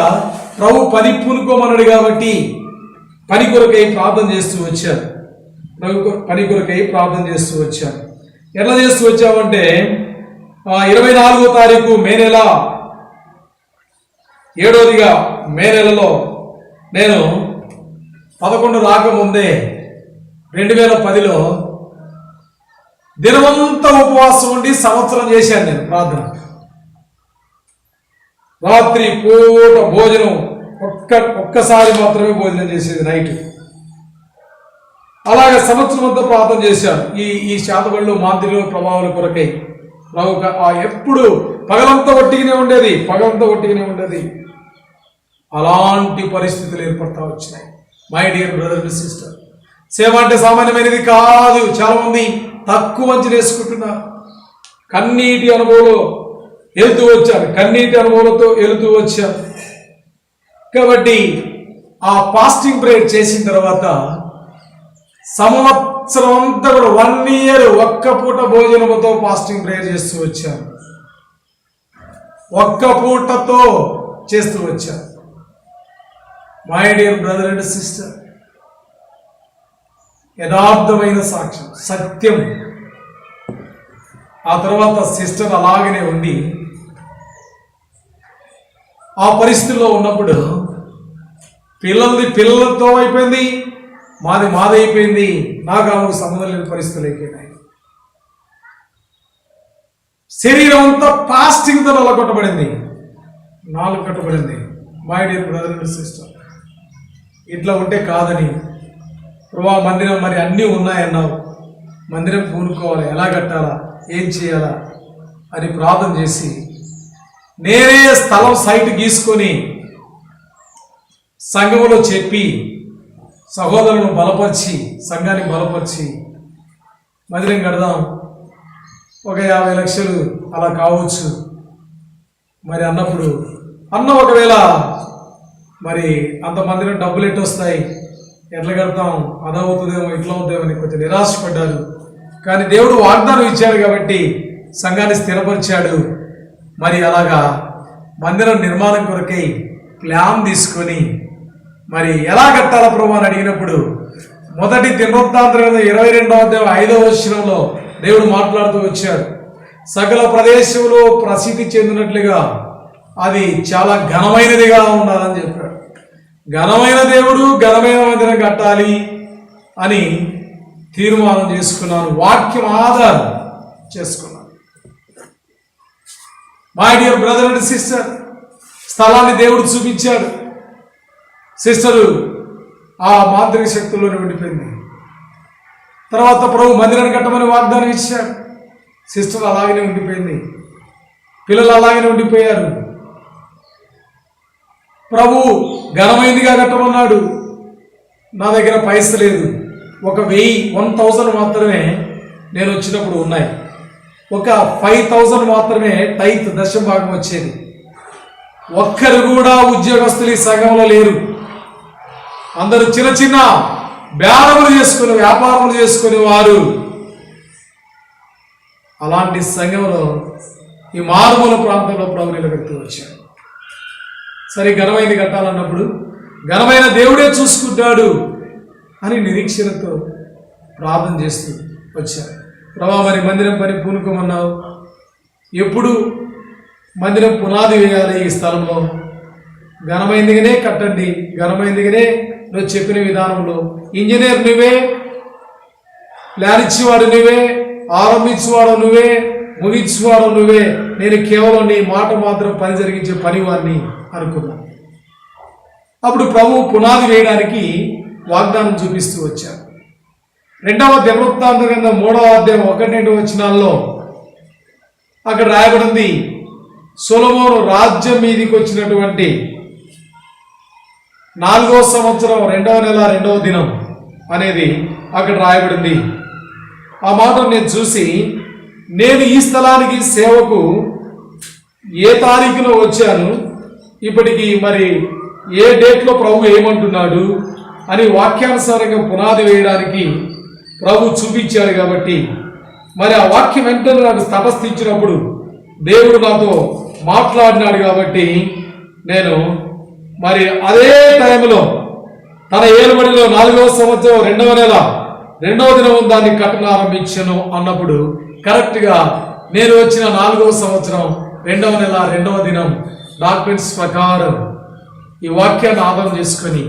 ప్రభు పని పూనుకోమన్నాడు కాబట్టి పని కొరకై ప్రార్థన చేస్తూ వచ్చాను. పని కొరకై ప్రార్థన చేస్తూ వచ్చాను. ఎట్లా చేస్తూ వచ్చామంటే 24వ తారీఖు మే నెల 7వదిగా మే నెలలో నేను 11 రాకముందే 2010లో దినమంతా ఉపవాసం ఉండి సంవత్సరం చేశాను నేను ప్రార్థన. రాత్రి పూట భోజనం ఒక్కసారి మాత్రమే భోజనం చేసేది నైట్. అలాగే సంవత్సరం అంతా ప్రార్థన చేశాను. ఈ శాతబడిలో మాంత్రిక ప్రభావాల కొరకై ఎప్పుడు పగలంతా ఒట్టిగానే ఉండేది. అలాంటి పరిస్థితులు ఏర్పడతా వచ్చినాయి. My dear brother and sister, సేవ అంటే సామాన్యమైనది కాదు. చాలా మంది తక్కువ అంచనా వేసుకుంటున్నారు. కన్నీటి అనుభవంతో వెళుతూ వచ్చాను. కాబట్టి ఆ ఫాస్టింగ్ ప్రేయర్ చేసిన తర్వాత సంవత్సరం అంతా కూడా 1 year ఒక్క పూట భోజనముతో ఫాస్టింగ్ ప్రేయర్ చేస్తూ వచ్చాను. ఒక్క పూటతో చేస్తూ వచ్చాను. My dear brother and sister, యథార్థమైన సాక్ష్యం, సత్యం. ఆ తర్వాత సిస్టర్ అలాగనే ఉండి ఆ పరిస్థితుల్లో ఉన్నప్పుడు పిల్లలతో అయిపోయింది, మాదైపోయింది. నాకు ఆమెకు సంబంధం లేని పరిస్థితులు అయిపోయినాయి. శరీరం అంతా ఫాస్టింగ్తో కొట్టబడింది, నాలుగు కట్టబడింది. My dear brother and sister, ఇట్లా ఉంటే కాదని ప్రభా మందిరం మరి అన్నీ ఉన్నాయన్నావు, మందిరం పూనుకోవాలి, ఎలా కట్టాలా, ఏం చేయాలా అని ప్రార్థన చేసి నేనే స్థలం సైట్ గీసుకొని సంఘంలో చెప్పి సహోదరులను బలపరిచి సంఘాన్ని బలపరిచి మందిరం కడదాం, ఒక 50 లక్షలు అలా కావచ్చు మరి అన్నప్పుడు ఒకవేళ మరి అంత మందిరం డబ్బులు ఎట్టు వస్తాయి, ఎట్లా కడతాం, అదవుతుందేమో ఇట్లా అవుతుందేమో కొంచెం నిరాశపడ్డారు. కానీ దేవుడు వాగ్దానం ఇచ్చాడు కాబట్టి సంఘాన్ని స్థిరపరిచాడు. మరి అలాగా మందిరం నిర్మాణం కొరకై ప్లాన్ తీసుకొని మరి ఎలా కట్టాలా ప్రభు అని అడిగినప్పుడు మొదటి దినవృత్తాంతం 22వ అధ్యాయం 5వ వచనంలో దేవుడు మాట్లాడుతూ వచ్చాడు. సకల ప్రదేశంలో ప్రసిద్ధి చెందినట్లుగా అది చాలా ఘనమైనదిగా ఉండాలని చెప్పాడు. ఘనమైన దేవుడు ఘనమైన మందిరం కట్టాలి అని తీర్మానం చేసుకున్నాను, వాక్యం ఆధారం చేసుకున్నాను. My dear brother and sister, స్థలాన్ని దేవుడు చూపించాడు. సిస్టరు ఆ మాంత్రిక శక్తుల్లోనే ఉండిపోయింది. తర్వాత ప్రభు మందిరాన్ని కట్టమని వాగ్దానం ఇచ్చాడు. సిస్టర్ అలాగనే ఉండిపోయింది, పిల్లలు అలాగనే ఉండిపోయారు. ప్రభు ఘనమైనదిగా కట్టమన్నాడు. నా దగ్గర పైసలు లేదు, ఒక 1000 మాత్రమే నేను వచ్చినప్పుడు ఉన్నాయి. ఒక 5000 మాత్రమే టైత్ దశమ భాగం వచ్చేది. ఒక్కరు కూడా ఉద్యోగస్తులు ఈ సంఘంలో లేరు. అందరూ చిన్న చిన్న వ్యాపారములు చేసుకుని వారు. అలాంటి సంఘంలో ఈ మారుమూల ప్రాంతంలో ప్రభు నిలబెడుతూ వచ్చాడు. సరే, ఘనమైనది కట్టాలన్నప్పుడు ఘనమైన దేవుడే చూసుకుంటాడు అని నిరీక్షణతో ప్రార్థన చేస్తూ వచ్చాడు. ప్రభా మరి మందిరం పని పూనుకోమన్నావు, ఎప్పుడు మందిరం పునాది వేయాలి, ఈ స్థలంలో ఘనమైనదిగానే కట్టండి, ఘనమైనదిగానే నువ్వు చెప్పిన విధానంలో. ఇంజనీర్ నువ్వే, ప్లాన్ ఇచ్చేవాడు నువ్వే, ఆరంభించేవాడు నువ్వే, ముగించేవాడు నువ్వే, నేను కేవలం నీ మాట మాత్రం పని జరిగించే పనివాడిని అనుకున్నాను. అప్పుడు ప్రభు పునాది వేయడానికి వాగ్దానం చూపిస్తూ వచ్చారు. 2వ దినవృత్తాంతం గ్రంథం 3వ అధ్యాయం 1-2 వచనాల్లో అక్కడ రాయబడింది, సొలొమోను రాజ్యం మీదికి వచ్చినటువంటి 4వ సంవత్సరం 2వ నెల 2వ దినం అనేది అక్కడ రాయబడింది. ఆ మాట నేను చూసి, నేను ఈ స్థలానికి సేవకు ఏ తారీఖులో వచ్చాను, ఇప్పటికి మరి ఏ డేట్లో ప్రభు ఏమంటున్నాడు అని వాక్యానుసారంగా పునాది వేయడానికి ప్రభు చూపించాడు. కాబట్టి మరి ఆ వాక్యం వెంటనే నాకు తటస్థించినప్పుడు దేవుడు నాతో మాట్లాడినాడు. కాబట్టి నేను మరి అదే టైంలో తన ఏలుబడిలో 4వ సంవత్సరం 2వ నెల 2వ దినం దాన్ని కట్టనారంభించను అన్నప్పుడు కరెక్ట్గా నేను వచ్చిన 4వ సంవత్సరం 2వ నెల 2వ దినం డాక్యుమెంట్స్ ప్రకారం ఈ వాక్యాన్ని ఆధారం చేసుకొని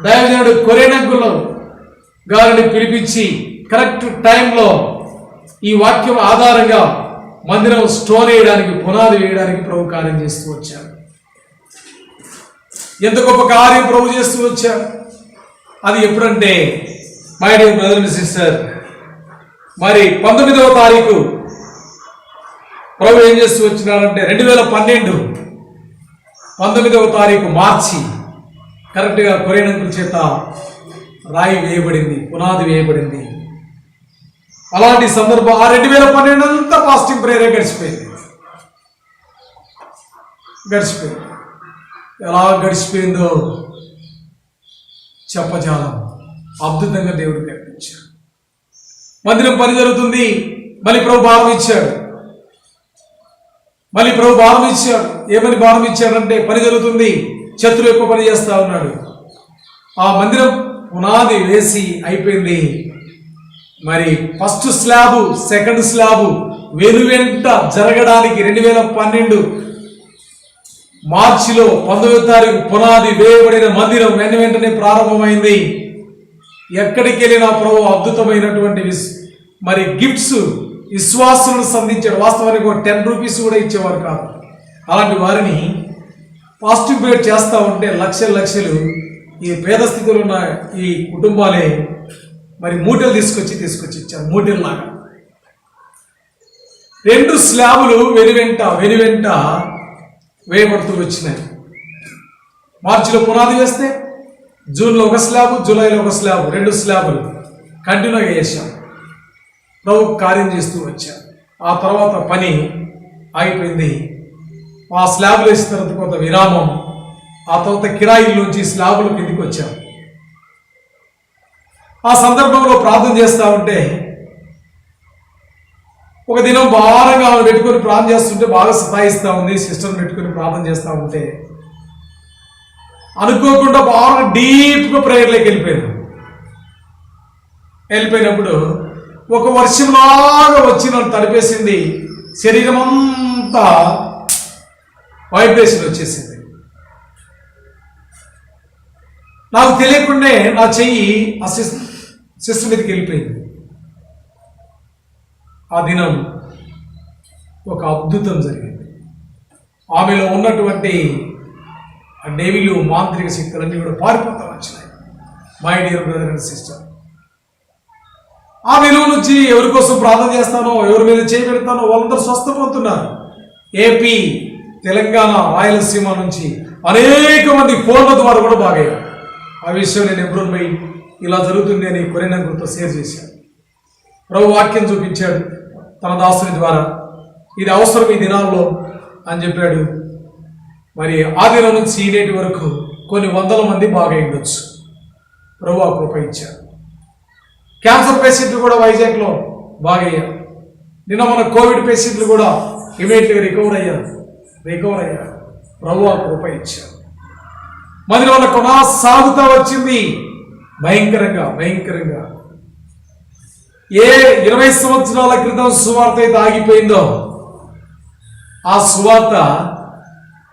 దైవజనుడు కొరేనగ్గుల గారిని పిలిపించి కరెక్ట్ టైంలో ఈ వాక్యం ఆధారంగా మందిరం స్టోన్ వేయడానికి పునాది వేయడానికి ప్రభు కార్యం చేస్తూ వచ్చారు. ఎంత గొప్ప కార్యం ప్రభు చేస్తూ వచ్చారు. అది ఎప్పుడంటే my dear brother and sister, మరి 19వ తారీఖు ప్రభు ఏం చేస్తూ వచ్చినాడంటే 2012 19వ తారీఖు మార్చి కరెక్ట్గా కొరేనంకుల చేత రాయి వేయబడింది, పునాది వేయబడింది. అలాంటి సందర్భం ఆ 2012 అంతా ఫాస్టింగ్ ప్రేయర్ గడిచిపోయింది. ఎలా గడిచిపోయిందో చెప్పజాలం. అద్భుతంగా దేవుడు కనిపించాడు. మందిరం పని జరుగుతుంది. మళ్ళీ ప్రభు భారం ఇచ్చాడు. ఏమని భారం ఇచ్చాడంటే పని జరుగుతుంది, శత్రువు ఎక్కువ పని చేస్తా ఉన్నాడు. ఆ మందిరం పునాది వేసి అయిపోయింది. మరి ఫస్ట్ స్లాబు సెకండ్ స్లాబు వెనువెంట జరగడానికి 2012 మార్చిలో 19వ తారీఖు పునాది వేయబడిన మందిరం వెంటనే ప్రారంభమైంది. ఎక్కడికి వెళ్ళినా ప్రభు అద్భుతమైనటువంటి మరి గిఫ్ట్స్ విశ్వాసులను సంధించాడు. వాస్తవానికి 10 రూపీస్ కూడా ఇచ్చేవారు కాదు. అలాంటి వారిని పాజిటివ్ ప్రేయర్ చేస్తూ ఉంటే లక్షలు ఈ పేద స్థితిలో ఉన్న ఈ కుటుంబాలే మరి మూటలు తీసుకొచ్చి ఇచ్చారు. మూటల్లాగా 2 స్లాబులు వెనువెంట వేయబడుతూ వచ్చినాయి. మార్చిలో పునాది వేస్తే జూన్లో 1 స్లాబు, జూలైలో 1 స్లాబు, 2 స్లాబులు కంటిన్యూగా వేసాం. ప్రభు కార్యం చేస్తూ వచ్చాం. ఆ తర్వాత పని ఆగిపోయింది. ఆ స్లాబులు వేసిన తర్వాత కొంత విరామం. ఆ తర్వాత కిరాయిల్లోంచి స్లాబులు కిందికి వచ్చాం. ఆ సందర్భంలో ప్రార్థన చేస్తూ ఉంటే ఒక దినం భారంగా ఆమె పెట్టుకొని ప్రార్థన చేస్తుంటే బాగా సతాయిస్తూ ఉంది. సిస్టర్ని పెట్టుకుని ప్రార్థన చేస్తూ ఉంటే అనుకోకుండా బాగా డీప్గా ప్రేయర్లోకి వెళ్ళిపోయినప్పుడు ఒక వర్షంలాగా వచ్చి నన్ను తడిపేసింది. శరీరం అంతా వైబ్రేషన్ వచ్చేసింది. నాకు తెలియకుండానే నా చెయ్యి ఆ సిస్టర్ మీదకి వెళ్ళిపోయింది. ఆ దినం ఒక అద్భుతం జరిగింది. ఆమెలో ఉన్నటువంటి డేవిలు మాంత్రిక శక్తులన్నీ కూడా పారిపోతా వచ్చినాయి. My dear brother and sister, ఆ విలువ నుంచి ఎవరి కోసం ప్రార్థన చేస్తానో, ఎవరి మీద చేయబెడతానో వాళ్ళందరూ స్వస్థపడుతున్నారు. ఏపీ, తెలంగాణ, రాయలసీమ నుంచి అనేక మంది ఫోన్ల ద్వారా కూడా బాగయ్యారు. ఆ విషయం నేను ఎప్పుడు పోయి ఇలా జరుగుతుంది అని కొరేనంకులతో షేర్ చేశాను. ప్రభు వాక్యం చూపించాడు తన దాసుని ద్వారా, ఇది అవసరం ఈ దినాల్లో అని చెప్పాడు. మరి ఆ దినం నుంచి నేటి వరకు కొన్ని 100 మంది బాగా ఉండొచ్చు. ప్రభు ఆ కృప ఇచ్చాడు. క్యాన్సర్ పేషెంట్లు కూడా వైజాగ్లో బాగయ్యారు. నిన్న మన కోవిడ్ పేషెంట్లు కూడా ఇమీడియట్గా రికవర్ అయ్యారు. ప్రభు ఆ కృప ఇచ్చారు. మందిరం వల్ల కొనసాగుతూ వచ్చింది భయంకరంగా. ఏ 20 సంవత్సరాల క్రితం సువార్త అయితే ఆగిపోయిందో ఆ సువార్త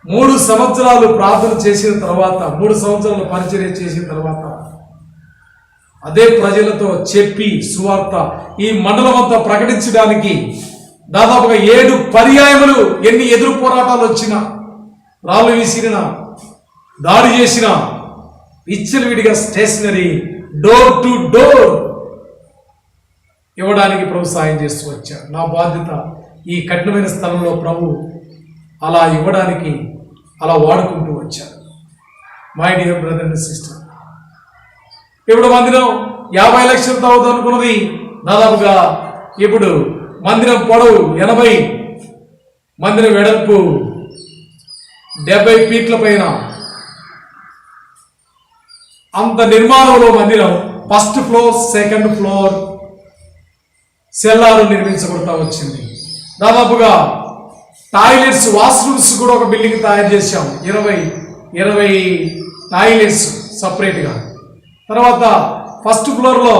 3 సంవత్సరాలు ప్రార్థన చేసిన తర్వాత, 3 సంవత్సరాలు పరిచర్య చేసిన తర్వాత అదే ప్రజలతో చెప్పి సువార్త ఈ మండలం అంతా ప్రకటించడానికి దాదాపుగా 7 పర్యాయములు ఎన్ని ఎదురు పోరాటాలు వచ్చినా, రాళ్ళు విసిరినా, దాడి చేసిన, విచ్చలవిడిగా స్టేషనరీ డోర్ టు డోర్ ఇవ్వడానికి ప్రభు సాయం చేస్తూ వచ్చారు. నా బాధ్యత ఈ కఠినమైన స్థలంలో ప్రభు అలా ఇవ్వడానికి అలా వాడుకుంటూ వచ్చారు. My dear brother and sister, ఇప్పుడు మందిరం 50 లక్షలతో అవుతుంది అనుకున్నది దాదాపుగా ఇప్పుడు మందిరం పొడవు 80, మందిరం వెడల్పు 70 ఫీట్ల పైన అంత నిర్మాణంలో మందిరం first floor, second floor, cellar నిర్మించబడతా వచ్చింది. దాదాపుగా టాయిలెట్స్, వాష్రూమ్స్ కూడా ఒక బిల్డింగ్ తయారు చేశాం. 20 టాయిలెట్స్ సపరేట్గా. తర్వాత ఫస్ట్ ఫ్లోర్లో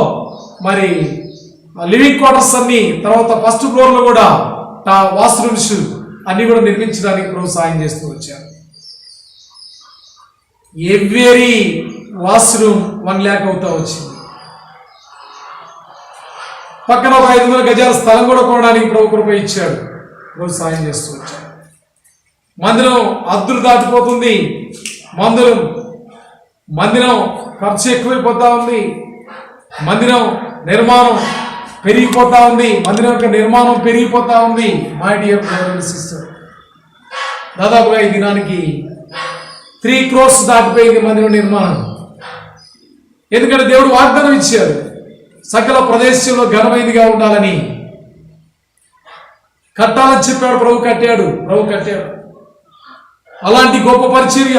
మరి లివింగ్ క్వార్టర్స్ అన్ని, తర్వాత ఫస్ట్ ఫ్లోర్లో కూడా వాష్రూమ్స్ అన్ని కూడా నిర్మించడానికి ప్రోత్సాహం చేస్తూ వచ్చారు. ఎవ్రీ వాష్రూమ్ 1 lakh అవుతా వచ్చింది. పక్కన ఒక 500 గజాల స్థలం కూడా కొనడానికి ప్రభు కృప ఇచ్చాడు. ప్రోత్సాహం చేస్తూ వచ్చాడు. మందిరం అద్దులు దాటిపోతుంది. మందిరం ఖర్చు ఎక్కువైపోతా ఉంది. మందిరం నిర్మాణం పెరిగిపోతా ఉంది. మందిరం యొక్క నిర్మాణం పెరిగిపోతా ఉంది. My dear brother and sister, దాదాపుగా ఈ దినానికి 3 crores దాటిపోయింది మందిరం నిర్మాణం. ఎందుకంటే దేవుడు వాగ్దానం ఇచ్చాడు, సకల ప్రదేశంలో ఘనమైనదిగా ఉండాలని. కట్టాలని చెప్పాడు, ప్రభు కట్టాడు. అలాంటి గొప్ప పరిచర్య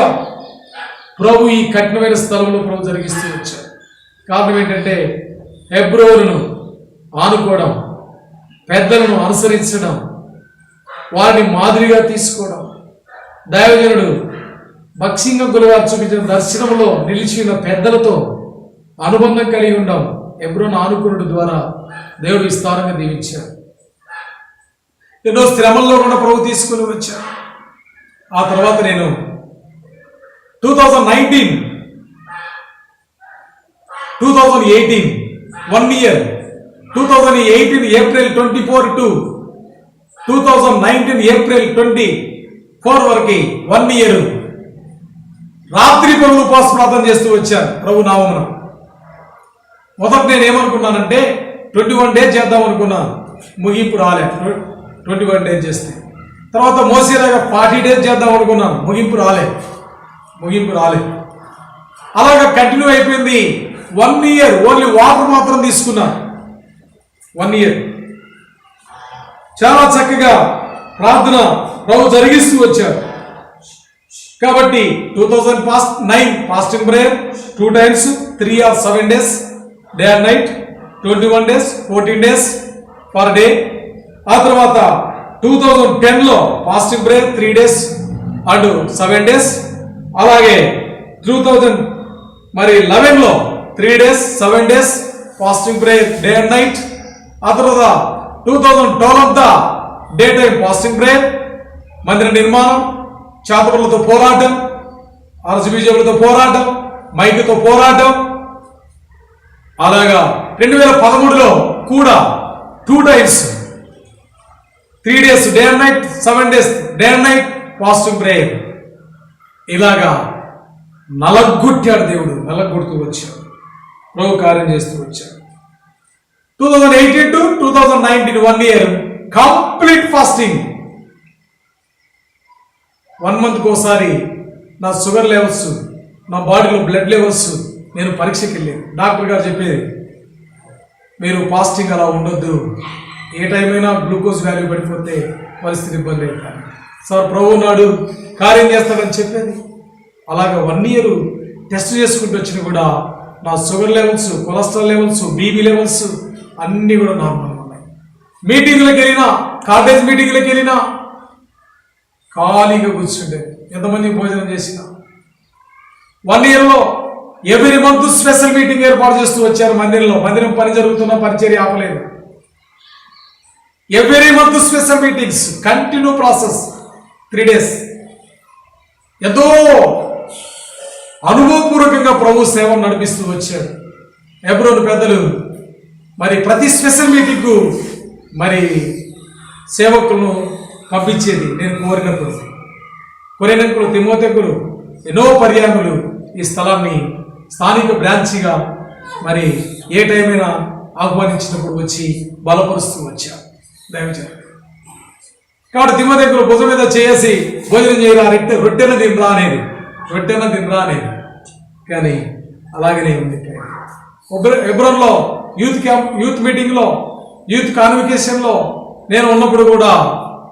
ప్రభు ఈ కఠినమైన స్థలంలో ప్రభు జరిగిస్తూ వచ్చాడు. కారణం ఏంటంటే హెబ్రోనును ఆనుకోవడం, పెద్దలను అనుసరించడం, వారిని మాదిరిగా తీసుకోవడం. దైవజనుడు భక్సింగం గురువారు చూపించిన దర్శనంలో నిలిచిన పెద్దలతో అనుబంధం కలిగి ఉండడం హెబ్రోను ఆనుకునుడు ద్వారా దేవుడు విస్తారంగా దీవించాడు. ఎన్నో శ్రమల్లో కూడా ప్రభు తీసుకుని వచ్చాడు. ఆ తర్వాత నేను 2018 1 year, 2018 April 24 to 2019 April 24 వరకు 1 year రాత్రి పగలు ఉపవాస ప్రార్థన చేస్తూ వచ్చాను ప్రభు నామమున. మొదట నేను ఏమనుకున్నానంటే 21 days చేద్దాం అనుకున్నాను. ముగింపు రాలే. 21 days చేస్తే తర్వాత మోసేలాగా 40 days చేద్దాం అనుకున్నాను. ముగింపు రాలే. అలాగా కంటిన్యూ అయిపోయింది. 1 year ఓన్లీ వాటర్ మాత్రం తీసుకున్నాను. 1 year చాలా చక్కగా ప్రార్థన ప్రభు జరిగిస్తూ వచ్చారు. కాబట్టి 2009 fasting prayer 2 times 3 or 7 days day and night, 21 days 14 days per day. ఆ తర్వాత 2010లో fasting prayer 3 days and 7 days. అలాగే 2011లో 3 days 7 days fasting prayer day and night. ఆ తర్వాత 2012 డే టైం ఫాస్టింగ్ ప్రేయర్. మందిర నిర్మాణం, చాతపరులతో పోరాటం, ఆర్సీబీజీలతో పోరాటం, మైకుతో పోరాటం. అలాగా 2013లో కూడా 2 times 3 days day and night, 7 days day and night fasting prayer. ఇలాగా నలగొట్టాడు దేవుడు. నలగొడుతూ వచ్చాడు, ప్రభు కార్యం చేస్తూ వచ్చాడు. 2018 to 2019 1 year కంప్లీట్ ఫాస్టింగ్. 1 monthకి ఒకసారి నా షుగర్ లెవెల్స్, నా బాడీలో బ్లడ్ లెవెల్స్ నేను పరీక్షకి వెళ్ళాను. డాక్టర్ గారు చెప్పేది, మీరు ఫాస్టింగ్ అలా ఉండొద్దు, ఏ టైం అయినా గ్లూకోజ్ వాల్యూ పడిపోతే పరిస్థితి ఇబ్బంది అవుతాను. సార్ ప్రభు నాడు కార్యం చేస్తాడని చెప్పేది. అలాగా 1 year టెస్ట్ చేసుకుంటూ వచ్చినా కూడా నా sugar levels, cholesterol levels, BP levels అన్నీ కూడా నార్మల్గా ఉన్నాయి. మీటింగ్లకు వెళ్ళినా, కాలేజ్ మీటింగ్లకు వెళ్ళినా ఖాళీగా కూర్చుంటే ఎంతమంది భోజనం చేసినా. 1 yearలో ఎవ్రీ మంత్ స్పెషల్ మీటింగ్ ఏర్పాటు చేస్తూ వచ్చారు మందిరంలో. మందిరం పని జరుగుతున్న పరిచర్య ఆపలేదు. Every month special meetings, continue process 3 days. ఎంతో అనుభవపూర్వకంగా ప్రభు సేవను నడిపిస్తూ వచ్చాడు. హెబ్రోను పెద్దలు మరి ప్రతి స్పెషల్ మీటింగ్కు మరి సేవకులను పంపించేది. నేను కోరినప్పుడు తిమోతేకులు ఎన్నో పర్యాయములు ఈ స్థలాన్ని స్థానిక బ్రాంచిగా మరి ఏ టైం అయినా ఆహ్వానించినప్పుడు వచ్చి బలపరుస్తూ వచ్చారు దైవజనుడు. కాబట్టి తిమోతేకులు భుజం మీద చేసి భోజనం చేయరా, రొట్టెన తినరా అనేది. కానీ అలాగనే ఉంది. హెబ్రోన్లో యూత్ మీటింగ్లో, యూత్ కాన్వికేషన్లో నేను ఉన్నప్పుడు కూడా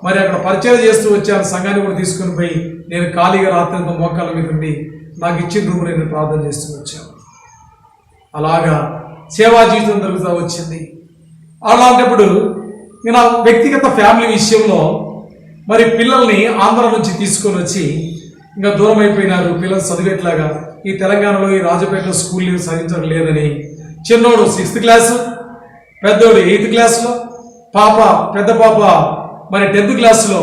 మరి అక్కడ పరిచయం చేస్తూ వచ్చాను. సంఘాన్ని కూడా తీసుకుని పోయి నేను ఖాళీగా రాత్రి అంతా మోకాళ్ళ మీద ఉండి నాకు ఇచ్చిన రూమ్ నేను ప్రార్థన చేస్తూ వచ్చాను. అలాగా సేవా జీవితం జరుగుతూ వచ్చింది. అలాంటప్పుడు నా వ్యక్తిగత ఫ్యామిలీ విషయంలో మరి పిల్లల్ని ఆంధ్ర నుంచి తీసుకొని వచ్చి ఇంకా దూరం అయిపోయినారు, పిల్లలు చదివేట్లాగా ఈ తెలంగాణలో ఈ రాజపేటలో స్కూల్ సాధించడం లేదని చిన్నోడు 6th క్లాసు, పెద్దోడు 8th క్లాస్లో, పెద్ద పాప మరి 10th క్లాస్లో